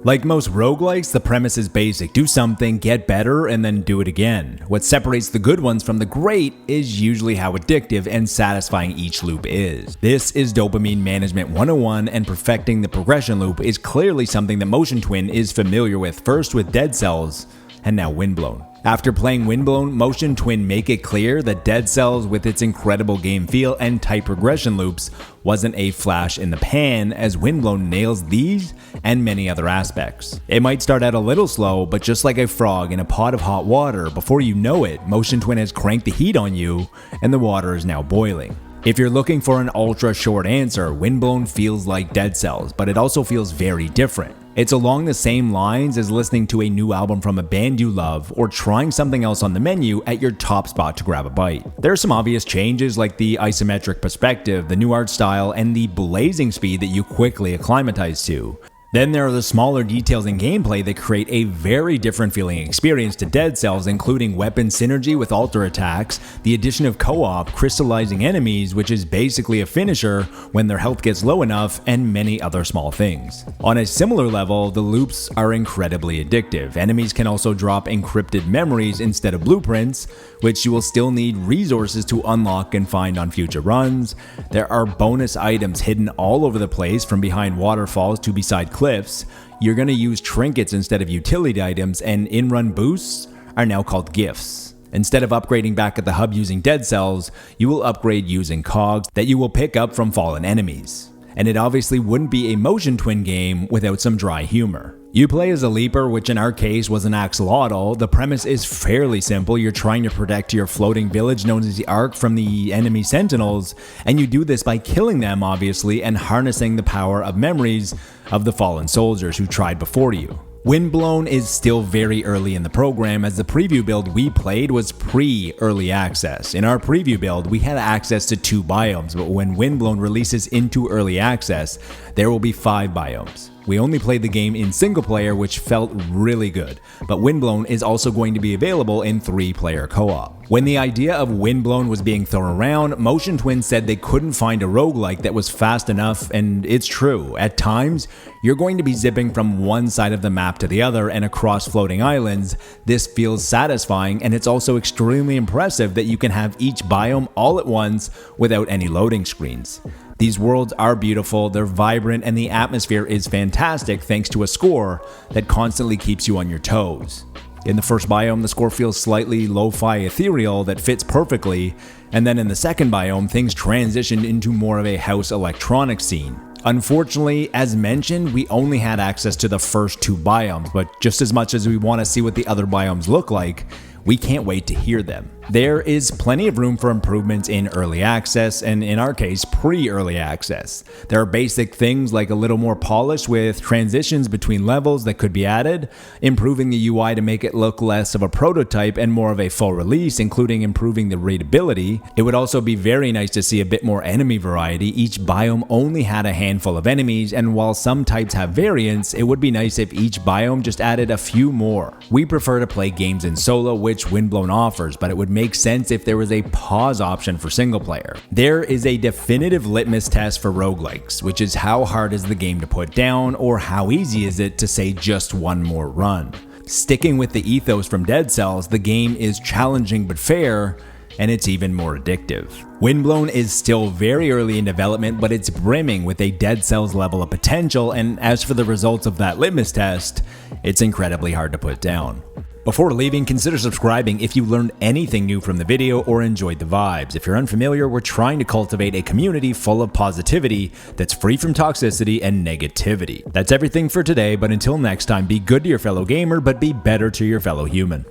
Like most roguelikes, the premise is basic. Do something, get better, and then do it again. What separates the good ones from the great is usually how addictive and satisfying each loop is. This is Dopamine Management 101, and perfecting the progression loop is clearly something that Motion Twin is familiar with, first with Dead Cells, and now Windblown. After playing Windblown, Motion Twin make it clear that Dead Cells, with its incredible game feel and tight progression loops, wasn't a flash in the pan, as Windblown nails these and many other aspects. It might start out a little slow, but just like a frog in a pot of hot water, before you know it, Motion Twin has cranked the heat on you, and the water is now boiling. If you're looking for an ultra short answer, Windblown feels like Dead Cells, but it also feels very different. It's along the same lines as listening to a new album from a band you love, or trying something else on the menu at your top spot to grab a bite. There are some obvious changes like the isometric perspective, the new art style, and the blazing speed that you quickly acclimatize to. Then there are the smaller details in gameplay that create a very different feeling experience to Dead Cells, including weapon synergy with alter attacks, the addition of co-op, crystallizing enemies, which is basically a finisher when their health gets low enough, and many other small things. On a similar level, the loops are incredibly addictive. Enemies can also drop encrypted memories instead of blueprints, which you will still need resources to unlock and find on future runs. There are bonus items hidden all over the place, from behind waterfalls to beside cliffs. You're going to use trinkets instead of utility items, and in-run boosts are now called gifts. Instead of upgrading back at the hub using Dead Cells, you will upgrade using cogs that you will pick up from fallen enemies. And it obviously wouldn't be a Motion Twin game without some dry humor. You play as a leaper, which in our case was an axolotl. The premise is fairly simple. You're trying to protect your floating village known as the Ark from the enemy sentinels, and you do this by killing them, obviously, and harnessing the power of memories of the fallen soldiers who tried before you. Windblown is still very early in the program, as the preview build we played was pre-early access. In our preview build, we had access to 2 biomes, but when Windblown releases into early access, there will be 5 biomes. We only played the game in single player, which felt really good, but Windblown is also going to be available in 3-player co-op. When the idea of Windblown was being thrown around, Motion Twin said they couldn't find a roguelike that was fast enough, and it's true. At times, you're going to be zipping from one side of the map to the other and across floating islands. This feels satisfying, and it's also extremely impressive that you can have each biome all at once without any loading screens. These worlds are beautiful, they're vibrant, and the atmosphere is fantastic thanks to a score that constantly keeps you on your toes. In the first biome, the score feels slightly lo-fi ethereal that fits perfectly, and then in the second biome, things transition into more of a house electronic scene. Unfortunately, as mentioned, we only had access to the first 2 biomes, but just as much as we want to see what the other biomes look like, we can't wait to hear them. There is plenty of room for improvements in early access, and in our case, pre-early access. There are basic things like a little more polish with transitions between levels that could be added, improving the UI to make it look less of a prototype and more of a full release, including improving the readability. It would also be very nice to see a bit more enemy variety. Each biome only had a handful of enemies, and while some types have variants, it would be nice if each biome just added a few more. We prefer to play games in solo, which Windblown offers, but it would make sense if there was a pause option for single player. There is a definitive litmus test for roguelikes, which is how hard is the game to put down, or how easy is it to say just one more run. Sticking with the ethos from Dead Cells, the game is challenging but fair, and it's even more addictive. Windblown is still very early in development, but it's brimming with a Dead Cells level of potential, and as for the results of that litmus test, it's incredibly hard to put down. Before leaving, consider subscribing if you learned anything new from the video or enjoyed the vibes. If you're unfamiliar, we're trying to cultivate a community full of positivity that's free from toxicity and negativity. That's everything for today, but until next time, be good to your fellow gamer, but be better to your fellow human.